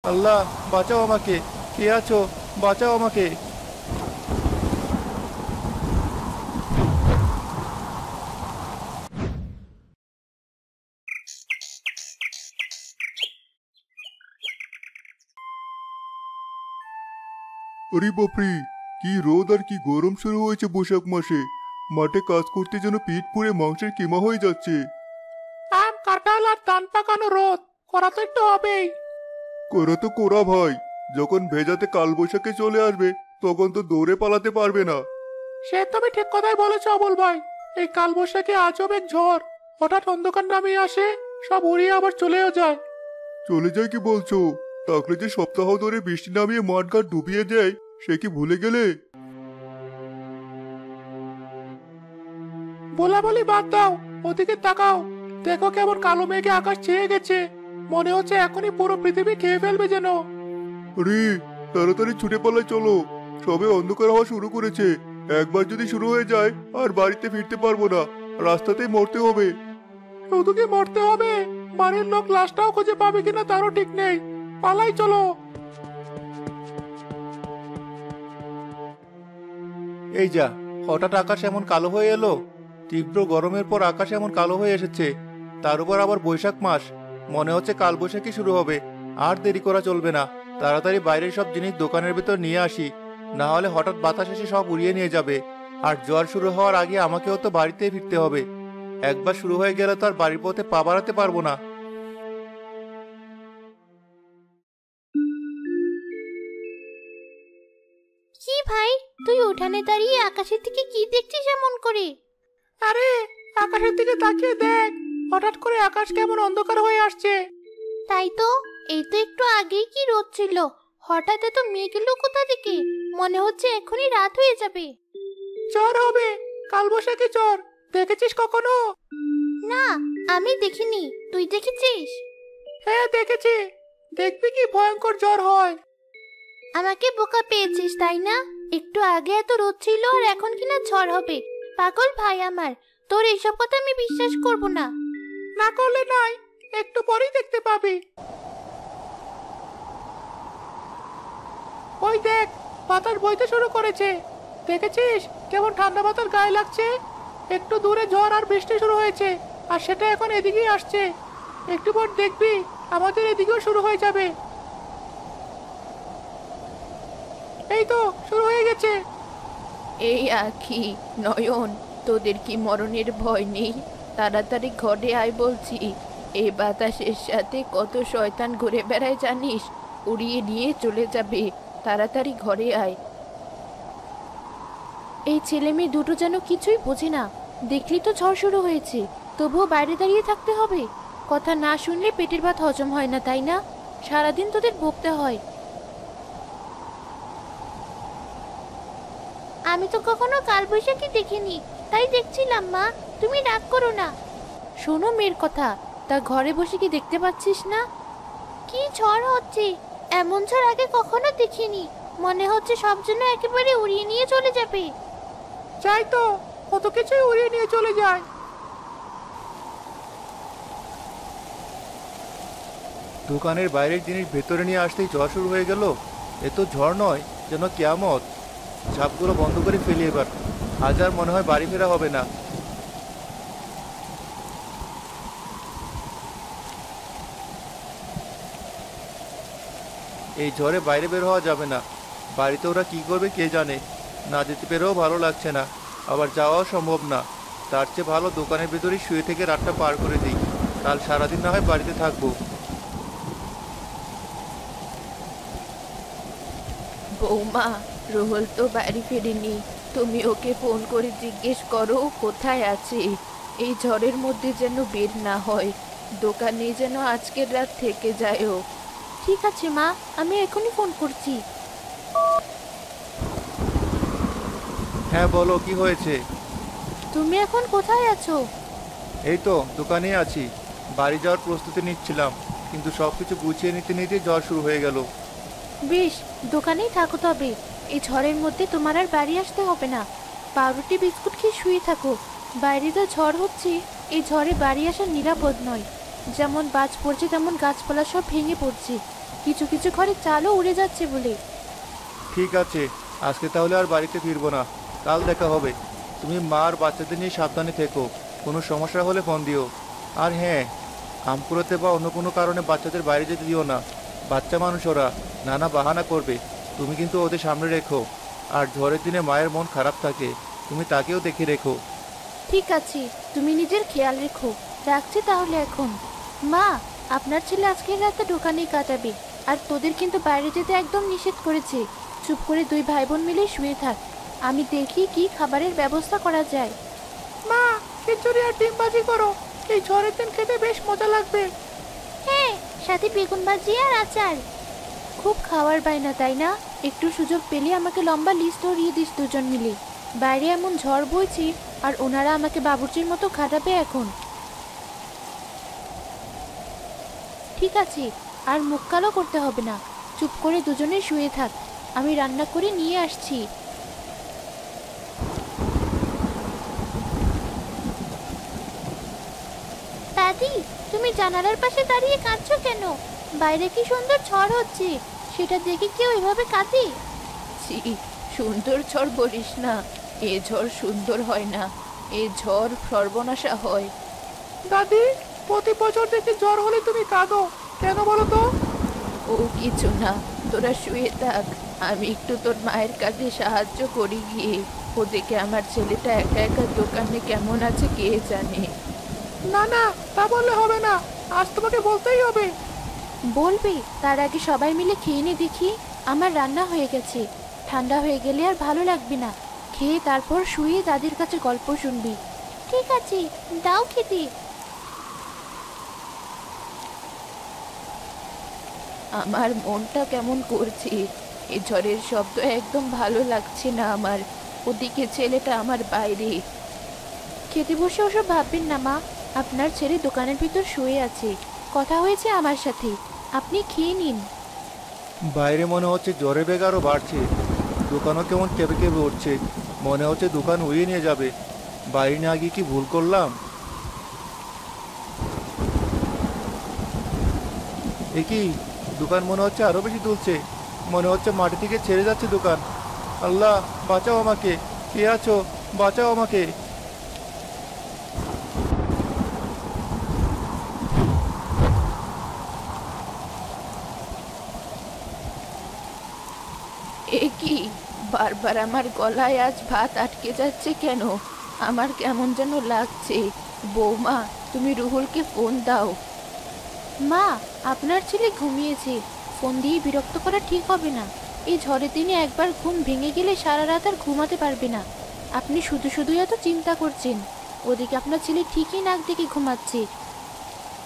আল্লাহ, বাঁচাও আমাকে। কে আছো? বাঁচাও আমাকে। আরে বাপরে, কি রোদ আর কি গরম শুরু হয়েছে বৈশাখ মাসে। মাঠে কাজ করতে যেন পিঠ পুড়ে মাংসের কিমা হয়ে যাচ্ছে। আম কাঁঠাল আর ধান পাকানো রোদ, করা তো একটু হবেই। করা তো করা ভাই, যখন ভেজাতে কালবৈশাখী চলে আসবে তখন তো দৌড়ে পালাতে পারবে না। সে তুমি ঠিক কথাই বলেছ অবল ভাই। এই কালবৈশাখী আজব এক ঝড়, হঠাৎ অন্ধকার নামিয়ে আসে, সব উড়িয়ে আবার চলেও যায়। চলে যায় কি বলছো? তাহলে যে সপ্তাহ ধরে বৃষ্টি নামিয়ে মাঠঘাট ডুবিয়ে দেয়, সে কি ভুলে গেলে? বলা বলি বাদ দাও, ওদিকে তাকাও। দেখো কেমন কালো মেঘে আকাশ ছেয়ে গেছে। মনে হচ্ছে এখনই পুরো পৃথিবী খেয়ে ফেলবে যেন। আরে, তাড়াতাড়ি ছুটে পালাই চলো। সবে অন্ধকার হওয়া শুরু করেছে। একবার যদি শুরু হয়ে যায় আর বাড়িতে ফিরতে পারবো না, রাস্তাতেই মরতে হবে। শুধু কি মরতে হবে? বাড়ির লোক লাশটাও খুঁজে পাবে কিনা তারও ঠিক নেই। পালাই চলো। এই যা, হঠাৎ আকাশ এমন কালো হয়ে এলো। তীব্র গরমের পর আকাশ এমন কালো হয়ে এসেছে। তার উপর আবার বৈশাখ মাস। মনে হচ্ছে কালবৈশাখী শুরু হবে। আর দেরি করা চলবে না। তাড়াতাড়ি বাইরের সব জিনিস দোকানের ভিতর নিয়ে আসি, না হলে হঠাৎ বাতাস এসে সব উড়িয়ে নিয়ে যাবে। আর জ্বর শুরু হওয়ার আগে আমাকেও তো বাড়িতেই ফিরতে হবে। একবার শুরু হয়ে গেলে তো আর বাড়ির পথে পা বাড়াতে পারবো না। কি ভাই, তুই উঠানে দাঁড়িয়ে আকাশের দিকে কি দেখছিস এমন করে? আরে, আকাশের দিকে তাকিয়ে দেখ। হঠাৎ করে আকাশ কেমন অন্ধকার হয়ে আসছে। তাই তো, এই তো একটু আগেই কি রোদ ছিল, হঠাৎ এত মেঘ এলো কোথা থেকে? মনে হচ্ছে এখনই রাত হয়ে যাবে। জ্বর হবে, কালবৈশাখী জ্বর। দেখেছিস কখনো? না, আমি দেখিনি। তুই দেখেছিস? হ্যাঁ, দেখেছি। দেখবি কি ভয়ঙ্কর জ্বর হয়। আমাকে বোকা পেয়েছিস তাই না? একটু আগে এত রোদ ছিল আর এখন কিনা ঝড় হবে। পাগল ভাই আমার, তোর এইসব কথা আমি বিশ্বাস করব না। না করলে নাই, একটু পরেই দেখতে পাবি। ওই দেখ, বাতাস বইতে শুরু করেছে। দেখেছিস কেমন ঠান্ডা বাতাস গায়ে লাগছে? একটু দূরে ঝড় আর বৃষ্টি শুরু হয়েছে, আর সেটা এখন এদিকেই আসছে। একটু পর দেখবি আমাদের এদিকেও শুরু হয়ে যাবে। এই তো শুরু হয়ে গেছে। এই আখি, নয়ন, তোদের কি মরণের ভয় নেই? তাড়াতাড়ি ঘরে আয় বলছি। এই বাতাসের সাথে কত শয়তান ঘুরে বেড়ায় জানিস? উড়িয়ে নিয়ে চলে যাবে। তাড়াতাড়ি ঘরে আয়। এই ছেলে মেয়ে দুটো যেন কিছুই বোঝে না। দেখলি তো ঝড় শুরু হয়েছে, তবুও বাইরে দাঁড়িয়ে থাকতে হবে। কথা না শুনলে পেটের ভাত হজম হয় না, তাই না? সারাদিন তোদের বকতে হয়। আমি তো কখনো কালবৈশাখী দেখিনি, তাই দেখছিলাম। মা, তুমি রাগ করো না। শোনো মেয়ের কথা, তা ঘরে বসে কি দেখতে পাচ্ছিস না? কি ঝড় হচ্ছে! এমন ঝড় আগে কখনো দেখিনি। মনে হচ্ছে সব যেন একেবারে উড়িয়ে নিয়ে চলে যাবে। যাই তো, কত কিছুই উড়িয়ে নিয়ে চলে যায়। দোকানের বাইরের জিনিস ভেতরে নিয়ে আসতেই ঝড় শুরু হয়ে গেল। এ তো ঝড় নয়, যেন কিয়ামত। ঝাপগুলো বন্ধ করে ফেলি এবার। আজ আর মনে হয় বাড়ি ফেরা হবে না। এই ঝড়ে বাইরে বের হওয়া যাবে না। বাড়িতে ওরা কি করবে কে জানে। না যেতে পেরেও ভালো লাগছে না, আবার যাওয়াও সম্ভব না। তার চেয়ে ভালো দোকানের ভেতরেই শুয়ে থেকে রাতটা পার করে দিই। কাল সারাদিন না হয় বাড়িতে থাকবো। বৌমা, রোহল তো বাড়ি ফেরেনি। তুমি ওকে ফোন করে জিজ্ঞেস করো কোথায় আছে। এই ঝড়ের মধ্যে যেন বের না হয়। দোকানে যেন আজকের রাত থেকে যায় ও। ঠিক আছে মা, আমি এখনই ফোন করছি। হ্যাঁ বলো, কি হয়েছে? তুমি এখন কোথায় আছো? এই তো দোকানেই আছি। বাড়ি যাওয়ার প্রস্তুতি নিচ্ছিলাম, কিন্তু সবকিছু গুছিয়ে নিতে নিতে ঝড় শুরু হয়ে গেল। বেশ, দোকানেই থাকো তবে। এই ঝড়ের মধ্যে তোমার আর বাড়ি আসতে হবে না। পাউরুটি বিস্কুট খেয়ে শুয়ে থাকো। বাইরে তো ঝড় হচ্ছে, এই ঝড়ে বাড়ি আসা নিরাপদ নয়। যেমন বাজ পড়ছে তেমন গাছপালা সব ভেঙে পড়ছে। কিছু কিছু ঘরে চালও উড়ে যাচ্ছে বলে। ঠিক আছে, আজকে তাহলে আর বাড়িতে ফিরবো না, কাল দেখা হবে। তুমি মা আর বাচ্চাদের নিয়ে সাবধানে থেকো, কোনো সমস্যা হলে ফোন দিও। আর হ্যাঁ, আম কুড়োতে বা অন্য কোনো কারণে বাচ্চাদের বাইরে যেতে দিও না। বাচ্চা মানুষ ওরা, নানা বাহানা করবে, তুমি কিন্তু ওদের সামনে রেখো। আর ঝড়ের দিনে মায়ের মন খারাপ থাকে, তুমি তাকেও দেখে রেখো। ঠিক আছে, তুমি নিজের খেয়াল রেখো। রাখছি তাহলে এখন। মা, আপনার ছেলে আজকের রাতে দোকানেই কাটাবে। আর তোদের কিন্তু বাইরে যেতে একদম নিষেধ করেছে। চুপ করে দুই ভাই বোন মিলে শুয়ে থাক, আমি দেখি কি খাবারের ব্যবস্থা করা যায়। মা, খিচুড়ি আর ডিম ভাজি করো, এই ঝড়ের দিন খেতে বেশ মজা লাগবে। হ্যাঁ, সাথে বেগুন ভাজি আর আচার। খুব খাওয়ার বায়না তাই না? একটু সুযোগ পেলে আমাকে লম্বা লিস্ট ধরিয়ে দিস দুজন মিলে। বাইরে এমন ঝড় বইছে, আর ওনারা আমাকে বাবুর্চির মতো খাটাবে এখন। ঠিক আছে, আর মুখ কালো করতে হবে না। চুপ করে দুজনে শুয়ে থাক, আমি রান্না করে নিয়ে আসছি। দাদি, তুমি জানালার পাশে দাঁড়িয়ে কাঁদছো কেন? বাইরে কি সুন্দর ঝড় হচ্ছে, সেটা দেখে কেউ এভাবে কাঁদে? ছি, সুন্দর ঝড় বলিস না, এ ঝড় সুন্দর হয় না, এ ঝড় সর্বনাশা হয়। দাদি, প্রতি বছর দেখি জ্বর হলে তুমি কাঁদো, কেন বলো তো? ও কিছু না, তোরা শুয়ে থাক, আমি একটু তোর মায়ের কাজে সাহায্য করি গিয়ে। ওদিকে আমার ছেলেটা একা একা দোকানে কেমন আছে কে জানে। না না, তা বললে হবে না, আজ তোমাকে বলতেই হবে। বলবি? তার আগে সবাই মিলে খেয়ে নে দেখি। আমার রান্না হয়ে গেছে, ঠান্ডা হয়ে গেলে আর ভালো লাগবে না। খেয়ে তারপর শুয়ে দাদির কাছে গল্প শুনবি। ঠিক আছে, দাও খেতে। আমার মনটা কেমন করছে, এ ঝড়ের শব্দ একদম ভালো লাগছে না আমার। ওদিকে ছেলেটা আমার বাইরে। খেতে বসে ওসব ভাববেন না মা, আপনার ছেলে দোকানের ভিতর শুয়ে আছে, কথা হয়েছে আমার সাথে। আপনি খেয়ে নিন। বাইরে মনে হচ্ছে জ্বরের বেগ আরো বাড়ছে, দোকানও কেমন কেঁপে কেঁপে উঠছে, মনে হচ্ছে দোকান উড়িয়ে নিয়ে যাবে। বাইরে না গিয়ে কি ভুল করলাম? এ কি, দোকান মনে হচ্ছে আরো বেশি দুলছে, মনে হচ্ছে মাটি থেকে ছেড়ে যাচ্ছে দোকান। আল্লাহ, বাঁচাও আমাকে, কে আছো, বাঁচাও আমাকে। এ কি, বারবার আমার গলায় আজ ভাত আটকে যাচ্ছে কেন? আমার কেমন যেন লাগছে। বৌমা, তুমি রুহুলকে ফোন দাও। মা, আপনার ছেলে ঘুমিয়েছে, ফোন দিয়ে বিরক্ত করা ঠিক হবে না। এই ঝড়ের দিনে একবার ঘুম ভেঙে গেলে সারা রাত আর ঘুমাতে পারবে না। আপনি শুধু শুধু এত চিন্তা করছেন। ওদিকে আপনার ছেলে ঠিকই নাক ডেকে ঘুমাচ্ছে।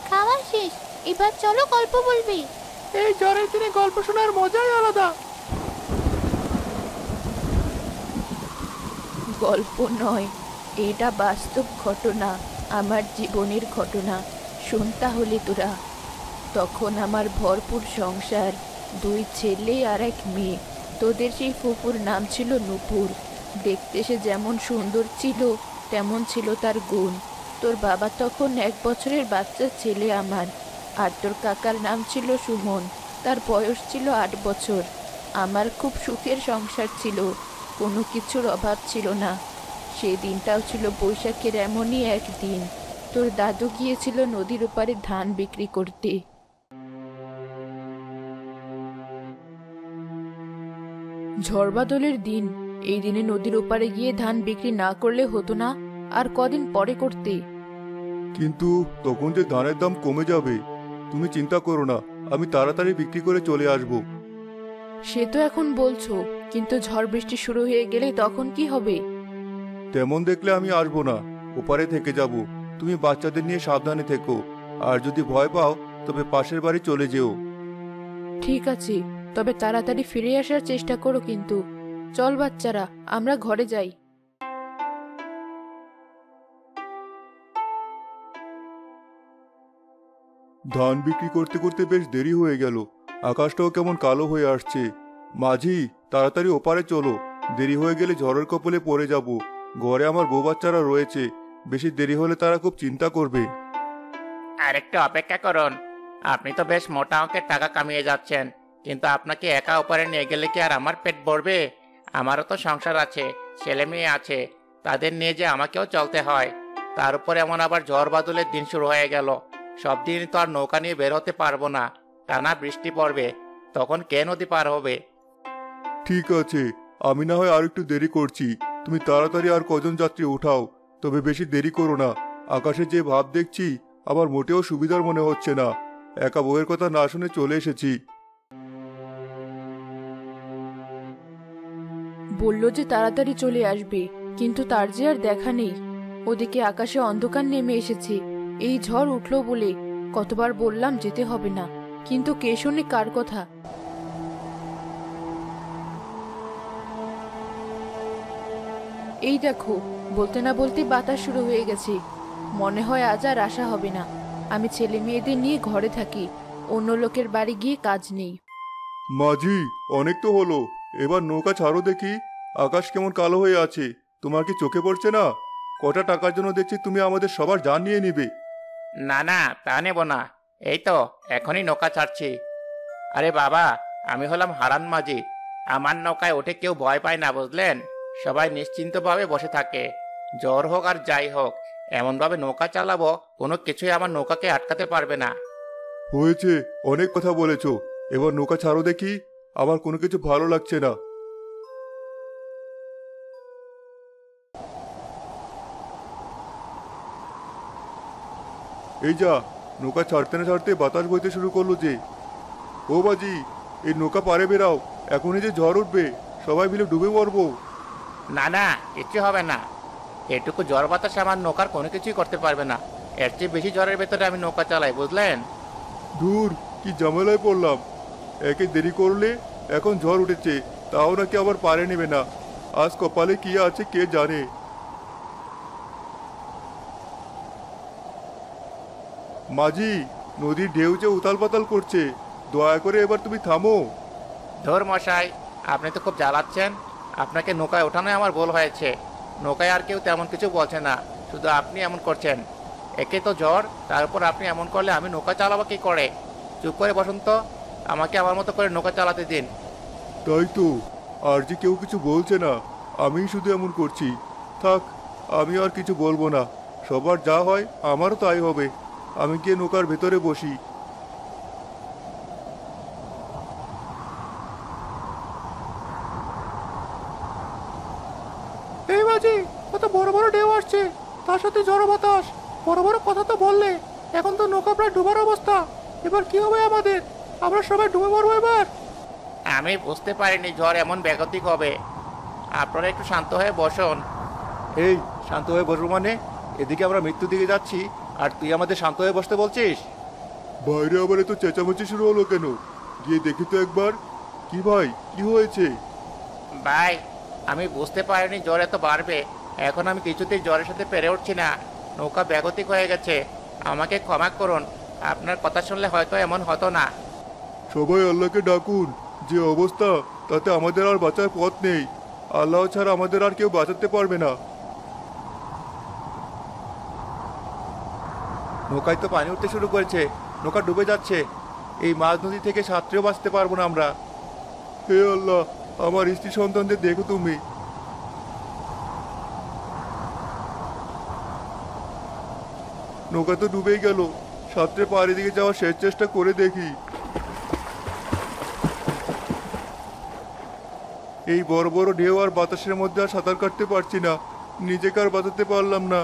খাওয়া শেষ, এবার চলো গল্প বলবি। এই ঝড়ের দিনে গল্প শোনার মজাই আলাদা। গল্প নয়, এটা বাস্তব ঘটনা, আমার জীবনের ঘটনা। শোন তাহলে তোরা। তখন আমার ভরপুর সংসার, 2 ছেলে আর 1 মেয়ে। তোদের সেই ফুপুর নাম ছিল নূপুর। দেখতে সে যেমন সুন্দর ছিল, তেমন ছিল তার গুণ। তোর বাবা তখন 1 বছরের বাচ্চা ছেলে আমার। আর তোর কাকার নাম ছিল সুমন, তার বয়স ছিল 8 বছর। আমার খুব সুখের সংসার ছিল, কোনো কিছুর অভাব ছিল না। সেই দিনটাও ছিল বৈশাখের এমনই একদিন। তোর দাদু গিয়েছিল নদীর ওপারে ধান বিক্রি করতে। ঝড়বাদলের দিন, এই দিনে নদীর ওপারে গিয়ে ধান বিক্রি না করলে হতো না, আর কদিন পরে করতে। কিন্তু তখন যে ধানের দাম কমে যাবে। তুমি চিন্তা করো না, আমি তাড়াতাড়ি বিক্রি করে চলে আসব। সে তো এখন বলছো, কিন্তু ঝড় বৃষ্টি শুরু হয়ে গেলে তখন কি হবে? তেমন দেখলে আমি আসবো না, ওপারে থেকে যাব। তুমি বাচ্চাদের নিয়ে সাবধানে থেকো, আর যদি ভয় পাও তবে পাশের বাড়ি চলে যেও। ঠিক আছে, তবে তাড়াতাড়ি ফিরে আসার চেষ্টা করো কিন্তু। চল বাচ্চারা, আমরা ঘরে যাই। ধান বিক্রি করতে করতে বেশ দেরি হয়ে গেল, আকাশটাও কেমন কালো হয়ে আসছে। মাঝি, তাড়াতাড়ি ওপারে চলো, দেরি হয়ে গেলে ঝড়ের কপলে পড়ে যাব। ঘরে আমার বউ বাচ্চারা রয়েছে, বেশি দেরি হলে তারা খুব চিন্তা করবে। আর একটু অপেক্ষা করুন, আপনি তো বেশ মোটা অঙ্কের টাকা কামিয়ে যাচ্ছেন, কিন্তু আপনাকে একা ওপারে নিয়ে গেলে কি আর আমার পেট ভরবে? আমারও তো সংসার আছে, ছেলে মেয়ে আছে, তাদের নিয়ে যে আমাকেও চলতে হয়। তার উপর এমন আবার ঝড় বাদলের দিন শুরু হয়ে গেল। সব দিন তো আর নৌকা নিয়ে বের হতে পারবো না, টানা বৃষ্টি পড়বে, তখন কে নদী পার হবে? ঠিক আছে, আমি না হয় আর একটু দেরি করছি। তুমি তাড়াতাড়ি আর কজন যাত্রী উঠাও, তবে বেশি দেরি করো না। আকাশে যে ভাব দেখছি আমার মোটেও সুবিধার মনে হচ্ছে না। একা বউয়ের কথা না শুনে চলে এসেছি। বলল যে তাড়াতাড়ি চলে আসবে, কিন্তু তার যে আর দেখা নেই। ওদিকে আকাশে অন্ধকার নেমে এসেছে। এই ঝড় উঠলো বলে কতবার বললাম যেতে হবে না, কিন্তু কে শোনে কার কথা? এই দেখো, বলতে না বলতে বাতাস শুরু হয়ে গেছে। মনে হয় আজ আর আসা হবে না। আমি ছেলে মেয়েদের নিয়ে ঘরে থাকি, অন্য লোকের বাড়ি গিয়ে কাজ নেই। মাঝি, অনেক তো হলো, এবার নৌকা ছাড়ো দেখি। আকাশ কেমন কালো হয়ে আছে, তোমার কি চোখে পড়ছে না? কটা টাকার জন্য দেখছি তুমি আমাদের সবার জান নিয়ে নিবে। না না, তা নেব না, এই তো এখনই নৌকা ছাড়ছি। আরে বাবা, আমি হলাম হারান মাঝি। আমার নৌকায় ওঠে কেউ ভয় পায় না, বুঝলেন? সবাই নিশ্চিন্তভাবে বসে থাকে। জ্বর হোক আর যাই হোক, এমনভাবে নৌকা চালাবো কোনো কিছুই আমার নৌকাকে আটকাতে পারবে না। হয়েছে, অনেক কথা বলেছো, এবার নৌকা ছাড়ো দেখি। আমার কোনো কিছু ভালো লাগছে না। এই যা, নৌকা ছাড়তে না ছাড়তে বাতাস বইতে শুরু করলো যে। ও বাজি, এই নৌকা পারে বেরাও, এখনই যে ঝড় উঠবে, সবাই মিলে ডুবে মরবো। না না, কিচ্ছু হবে না। এটুকু ঝড় বাতাসে আমার নৌকার কোনো কিছুই করতে পারবে না। এর চেয়ে বেশি ঝড়ের ভেতরে আমি নৌকা চালাই, বুঝলেন? দূর, কি ঝামেলায় পড়লাম। একে দেরি করলে এখন ঝড় উঠেছে, তাও নাকি আবার পারে নেবে না। আজ কপালে কি আছে কে জানে। মাঝি, নদীর ঢেউ যে উতাল পাতাল করছে, দয়া করে এবার তুমি থামো। ধর মশাই, আপনি তো খুব জ্বালাচ্ছেন। আপনাকে নৌকায় ওঠানোই আমার ভুল হয়েছে। নৌকায় আর কেউ তেমন কিছু বলছে না, শুধু আপনি এমন করছেন। একে তো জ্বর, তার উপর আপনি এমন করলে আমি নৌকা চালাবো কি করে? চুপ করে বসুন তো, আমাকে আমার মতো করে নৌকা চালাতে দিন। তাই তো, আর যে কেউ কিছু বলছে না, আমিই শুধু এমন করছি। থাক, আমি আর কিছু বলবো না। সবার যা হয় আমারও তাই হবে। আমি গিয়ে নৌকার ভেতরে বসি। এই বাজি, কত বড় বড় ঢেউ আসছে, তার সাথে ঝড় বাতাস। বড় বড় কথা তো বললে, এখন তো নৌকা প্রায় ডুবার অবস্থা। এবার কি হবে আমাদের? আমরা সবাই ডুবে মরবো এবার। আমি বুঝতে পারিনি ঝড় এমন বেগতিক হবে। আপনারা একটু শান্ত হয়ে বসুন। এই, শান্ত হয়ে বসবো মানে? এদিকে আমরা মৃত্যুর দিকে যাচ্ছি, আর তুই আমাদের শান্ত হয়ে বসতে বলছিস? বাইরে আবার এত চেঁচামেচি শুরু হলো কেন? গিয়ে দেখি তো একবার। কি ভাই, কি হয়েছে? ভাই, আমি বুঝতে পারিনি জ্বর এত বাড়বে। এখন আমি কিছুতেই জ্বরের সাথে পেরে উঠছি না। নৌকা বেগতিক হয়ে গেছে। আমাকে ক্ষমা করুন। আপনার কথা শুনলে হয়তো এমন হতো না। সবাই আল্লাহকে ডাকুন। যে অবস্থা, তাতে আমাদের আর বাঁচার পথ নেই। আল্লাহ ছাড়া আমাদের আর কেউ বাঁচাতে পারবে না। নৌকায় তো পানি উঠতে শুরু করেছে, নৌকা ডুবে যাচ্ছে। এই মাঝ নদী থেকে সাঁতরেও বাঁচতে পারবো না আমরা। হে আল্লাহ, আমার স্ত্রী সন্তানদের দেখো তুমি। নৌকা তো ডুবেই গেল। সাঁতরে পাড়ি দিকে যাওয়ার শেষ চেষ্টা করে দেখি। এই বড় বড় ঢেউ আর বাতাসের মধ্যে আর সাঁতার কাটতে পারছি না, নিজেকে আর বাঁচাতে পারলাম না।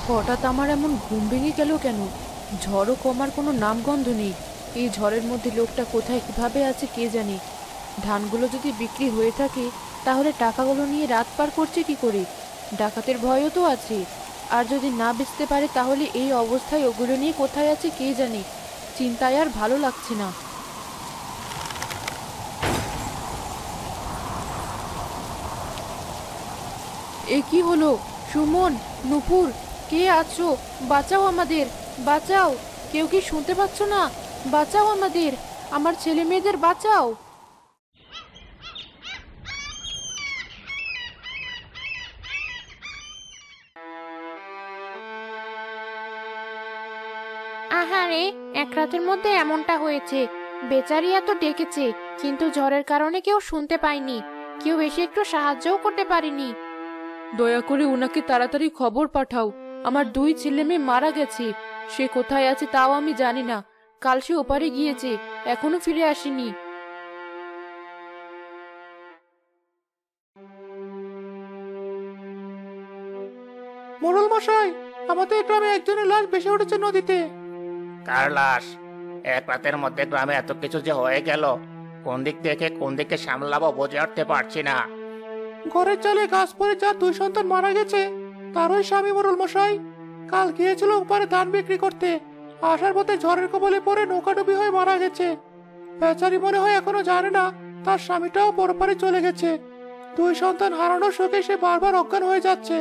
হঠাৎ আমার এমন ঘুম ভেঙে গেল কেন? ঝড়ও কমার কোনো নামগন্ধ নেই। এই ঝড়ের মধ্যে লোকটা কোথায় কিভাবে আছে কে জানে। ধানগুলো যদি বিক্রি হয়ে থাকে, তাহলে টাকাগুলো নিয়ে রাত পার করছে কি করে? ডাকাতের ভয়ও তো আছে। আর যদি না বেচতে পারে, তাহলে এই অবস্থায় ওগুলো নিয়ে কোথায় আছে কে জানে। চিন্তায় আর ভালো লাগছে না। এ কি হলো? সুমন, নুপুর, কে আছো? বাঁচাও আমাদের, বাঁচাও। কেউ কি শুনতে পাচ্ছ না? বাঁচাও আমাদের, আমার ছেলে মেয়েদের বাঁচাও। আহারে, এক রাতের মধ্যে এমনটা হয়েছে। বেচারি এত ডেকেছে, কিন্তু ঝড়ের কারণে কেউ শুনতে পায়নি, কেউ এসে একটু সাহায্যও করতে পারেনি। দয়া করে ওনাকে তাড়াতাড়ি খবর পাঠাও, আমার 2 ছেলে মেয়ে মারা গেছে। সে কোথায় আছে তাও আমি জানি না। কাল সে ওপারে গিয়েছে, এখনো ফিরে আসেনি। মোড়ল মশাই, আমাদের গ্রামে একজনের লাশ ভেসে উঠেছে নদীতে। কার লাশ? এক রাতের মধ্যে গ্রামে এত কিছু যে হয়ে গেল, কোন দিক থেকে কোন দিকে সামলাবো বুঝে উঠতে পারছি না। ঘরের চালে গাছ পড়ে যার 2 সন্তান মারা গেছে, তারই স্বামী মোড়ল মশাই। কাল গিয়েছিল ওপারে ধান বিক্রি করতে, আসার পথে ঝড়ের কবলে পড়ে নৌকাডুবি হয়ে মারা গেছে। বেচারি মনে হয় এখনো জানে না তার স্বামীটাও পরপারে চলে গেছে। 2 সন্তান হারানোর শোকে সে বারবার অজ্ঞান হয়ে যাচ্ছে।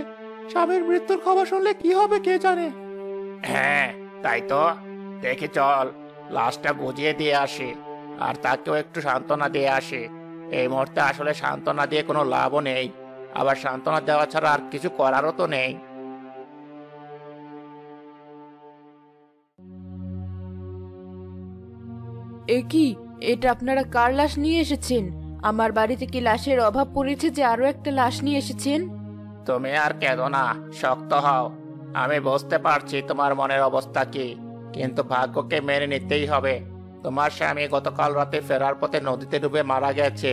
স্বামীর মৃত্যুর খবর শুনলে কি হবে কে জানে। হ্যাঁ তাই তো, দেখি চল লাশটা বুঝিয়ে দিয়ে আসি, আর তাকেও একটু সান্ত্বনা দিয়ে আসি। এই মুহূর্তে আসলে সান্ত্বনা দিয়ে কোনো লাভও নেই, আবার সান্ত্বনা দেওয়া ছাড়া আর কিছু করারও তো নেই। এ কি, এটা আপনারা কার লাশ নিয়ে এসেছেন? আমার বাড়িতে কি লাশের অভাব পড়েছে যে আরো একটা লাশ নিয়ে এসেছেন? তুমি আর কেঁদো না, শক্ত হও। আমি বুঝতে পারছি তোমার মনের অবস্থা কি, কিন্তু ভাগ্যকে মেনে নিতেই হবে। তোমার স্বামী গতকাল রাতে ফেরার পথে নদীতে ডুবে মারা গেছে।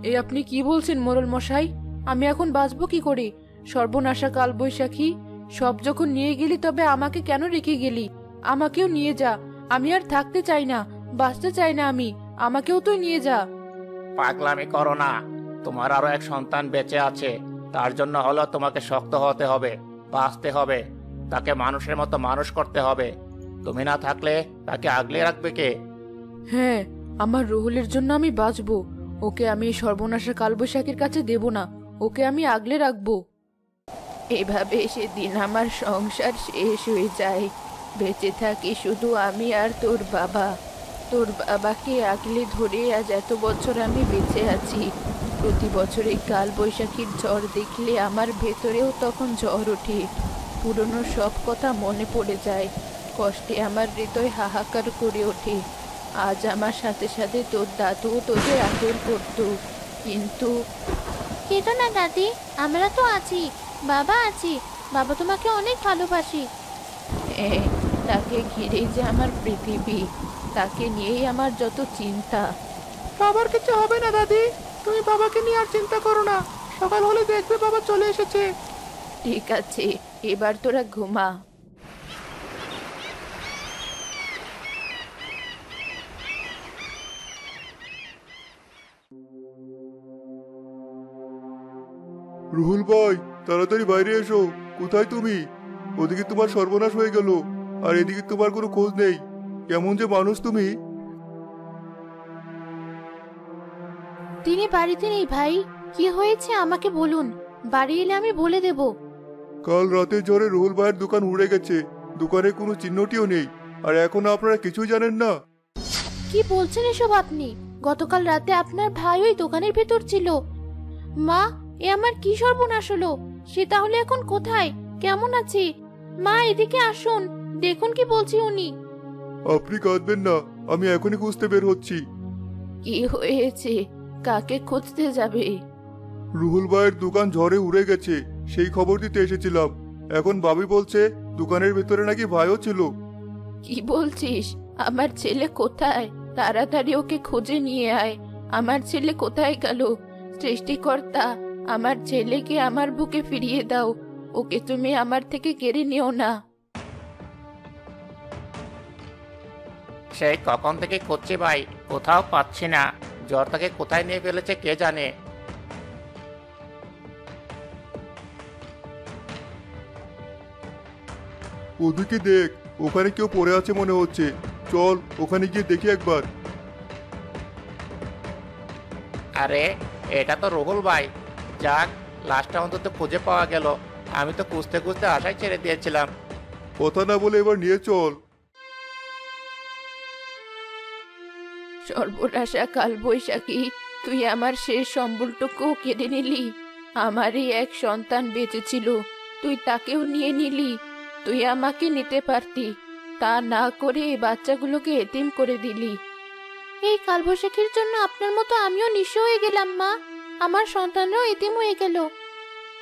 এ আপনি কি বলছেন মোড়ল মশাই? আমি এখন বাঁচবো কি করে? সর্বনাশা কাল বৈশাখী, সব যখন নিয়ে গেলি তবে আমাকে কেন রেখে গেলি? আমাকেও নিয়ে যা, আমি আর থাকতে চাই না, বাঁচতে চাই না আমি, আমাকেও তো নিয়ে যা। পাগলামি করো না, তোমার আরো এক সন্তান বেঁচে আছে, তার জন্য হলো তোমাকে শক্ত হতে হবে, বাঁচতে হবে, তাকে মানুষের মতো মানুষ করতে হবে। তুমি না থাকলে তাকে আগলে রাখবে কে? হ্যাঁ, আমার রুহুলের জন্য আমি বাঁচবো। ওকে আমি এই সর্বনাশা কালবৈশাখীর কাছে দেব না, ওকে আমি আগলে রাখবো। এভাবে সেদিন আমার সংসার শেষ হয়ে যায়। বেঁচে থাকি শুধু আমি আর তোর বাবা। তোর বাবাকে আগলে ধরে আজ এত বছর আমি বেঁচে আছি। প্রতি বছর এই কাল বৈশাখীর ঝড় দেখলে আমার ভেতরেও তখন ঝড় ওঠে। পুরনো সব কথা মনে পড়ে যায়, কষ্টে আমার হৃদয় হাহাকার করে ওঠে। আজ আমার সাথে সাথে তোর দাদুও তোদের আদর করতো, কিন্তু কেটো না দাদি, আমরা তো আছি, বাবা আছি, বাবা তোমাকে অনেক ভালোবাসি। হ্যাঁ, তাকে ঘিরেই যে আমার পৃথিবী, তাকে নিয়েই আমার যত চিন্তা। বাবার কিছু হবে না দাদি, তুমি বাবাকে নিয়ে আর চিন্তা করো না। সকাল হলে দেখবে বাবা চলে এসেছে। ঠিক আছে, এবার তোরা ঘুমা। রুহুল ভাই, তাড়াতাড়ি বাইরে এসো। কোথায় তুমি? ওদিকে তোমার সর্বনাশ হয়ে গেল, আর এদিকে তোমার কোনো খোঁজ নেই। কেমন যে মানুষ তুমি! তিনি বাড়িতে নেই ভাই, কি হয়েছে আমাকে বলুন, বাড়ি এলে আমি বলে দেব। কাল রাতে ঝড়ে রুহুল ভাইয়ের দোকান উড়ে গেছে, দোকানে কোনো চিহ্নটিও নেই, আর এখন আপনারা কিছুই জানেন না। কি বলছেন এসব আপনি? গতকাল রাতে আপনার ভাই ওই দোকানের ভেতর ছিল। মা, এ আমার কি সর্বনাশ হলো! সে তাহলে এখন কোথায়, কেমন আছে? মা, এদিকে আসুন, দেখুন কি বলছি উনি। আপনি কাঁদবেন না, আমি এখনই খুঁজতে বের হচ্ছি। কি হয়েছে? কাকে খুঁজতে যাবে? রুহুল ভাইয়ের দোকান ঝড়ে উড়ে গেছে, সেই খবর দিতে এসেছিলাম। এখন ভাবি বলছে দোকানের ভেতরে নাকি ভাইও ছিল। কি বলছিস? আমার ছেলে কোথায়? তাড়াতাড়ি ওকে খুঁজে নিয়ে আয়। আমার ছেলে কোথায় গেল? সৃষ্টিকর্তা, আমার ছেলেকে আমার বুকে ফিরিয়ে দাও, ওকে তুমি আমার থেকে কেড়ে নিও না। সেই কখন থেকে খুঁজছি ভাই, কোথাও পাচ্ছি না। জ্বর তাকে কোথায় নিয়ে ফেলেছে কে জানে। ওদিকে দেখ, ওখানে কেউ পড়ে আছে মনে হচ্ছে। চল ওখানে গিয়ে দেখি একবার। আরে, এটা তো রুহুল ভাই। যাক, লাশটা অন্তত খুঁজে পাওয়া গেল। আমি তো খুঁজতে খুঁজতে আশাই ছেড়ে দিয়েছিলাম। কথা না বলে এবার নিয়ে চল। সর্বনাশা কাল বৈশাখী, তুই আমার শেষ সম্বলটুকু কেড়ে নিলি। আমারই এক সন্তান বেঁচে ছিল, তুই তাকেও নিয়ে নিলি। তুই আমাকে নিতে পারতি, তা না করে এই বাচ্চাগুলোকে এতিম করে দিলি। এই কালবৈশাখীর জন্য আপনার মতো আমিও নিঃস্ব হয়ে গেলাম মা। আমার সন্তানরাও এতিম হয়ে গেল।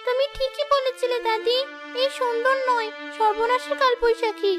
তুমি ঠিকই বলেছিলে দাদি, এই সুন্দর নয়, সর্বনাশের কালবৈশাখী।